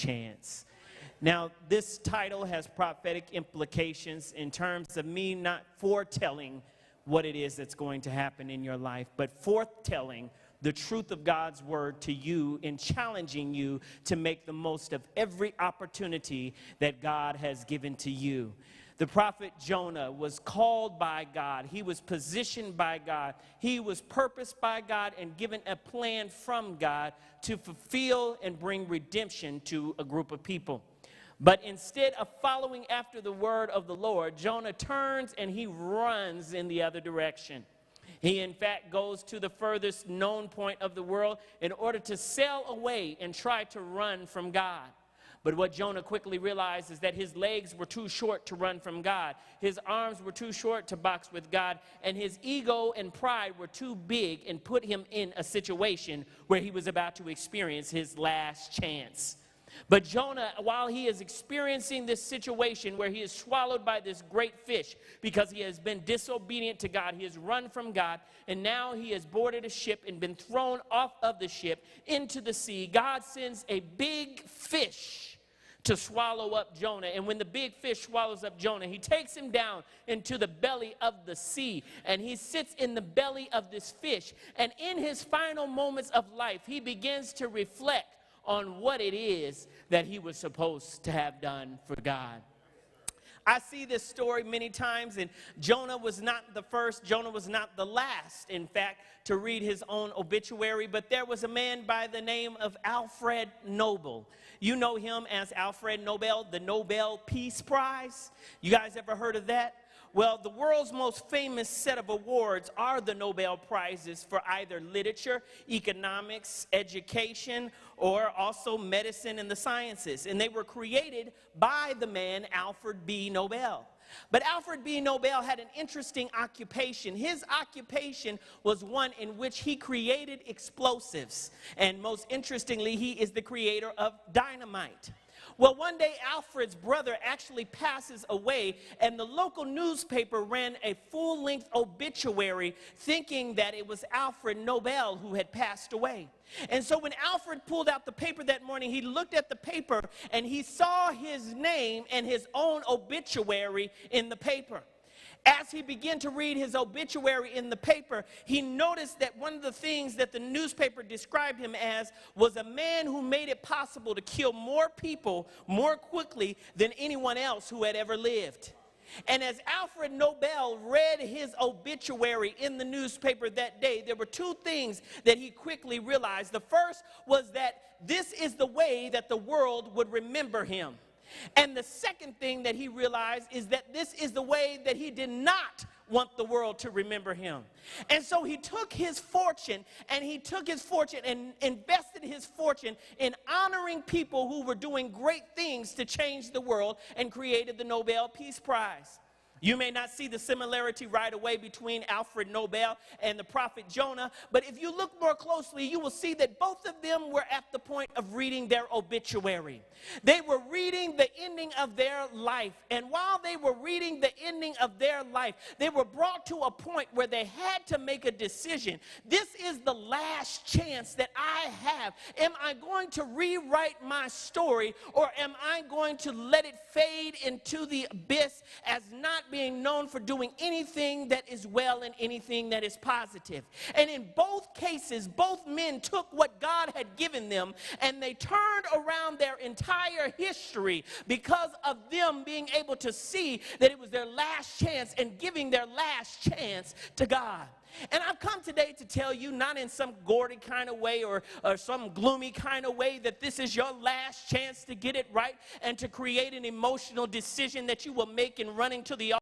chance. Now, this title has prophetic implications in terms of me not foretelling what it is that's going to happen in your life, but foretelling the truth of God's word to you and challenging you to make the most of every opportunity that God has given to you. The prophet Jonah was called by God. He was positioned by God. He was purposed by God and given a plan from God to fulfill and bring redemption to a group of people. But instead of following after the word of the Lord, Jonah turns and he runs in the other direction. He, in fact, goes to the furthest known point of the world in order to sail away and try to run from God. But what Jonah quickly realized is that his legs were too short to run from God. His arms were too short to box with God. And his ego and pride were too big and put him in a situation where he was about to experience his last chance. But Jonah, while he is experiencing this situation where he is swallowed by this great fish because he has been disobedient to God, he has run from God, and now he has boarded a ship and been thrown off of the ship into the sea. God sends a big fish to swallow up Jonah. And when the big fish swallows up Jonah, he takes him down into the belly of the sea. And he sits in the belly of this fish. And in his final moments of life, he begins to reflect on what it is that he was supposed to have done for God. I see this story many times, and Jonah was not the first, Jonah was not the last, in fact, to read his own obituary, but there was a man by the name of Alfred Nobel. You know him as Alfred Nobel, the Nobel Peace Prize. You guys ever heard of that? Well, the world's most famous set of awards are the Nobel Prizes for either literature, economics, education, or also medicine and the sciences. And they were created by the man Alfred B. Nobel. But Alfred B. Nobel had an interesting occupation. His occupation was one in which he created explosives. And most interestingly, he is the creator of dynamite. Well, one day, Alfred's brother actually passes away, and the local newspaper ran a full-length obituary thinking that it was Alfred Nobel who had passed away. And so when Alfred pulled out the paper that morning, he looked at the paper, and he saw his name and his own obituary in the paper. As he began to read his obituary in the paper, he noticed that one of the things that the newspaper described him as was a man who made it possible to kill more people more quickly than anyone else who had ever lived. And as Alfred Nobel read his obituary in the newspaper that day, there were two things that he quickly realized. The first was that this is the way that the world would remember him. And the second thing that he realized is that this is the way that he did not want the world to remember him. And so he took his fortune and invested his fortune in honoring people who were doing great things to change the world and created the Nobel Peace Prize. You may not see the similarity right away between Alfred Nobel and the prophet Jonah, but if you look more closely, you will see that both of them were at the point of reading their obituary. They were reading the ending of their life, and while they were reading the ending of their life, they were brought to a point where they had to make a decision. This is the last chance that I have. Am I going to rewrite my story, or am I going to let it fade into the abyss as not being known for doing anything that is well and anything that is positive? And in both cases, both men took what God had given them and they turned around their entire history because of them being able to see that it was their last chance and giving their last chance to God. And I've come today to tell you, not in some gaudy kind of way or some gloomy kind of way, that this is your last chance to get it right and to create an emotional decision that you will make in running to the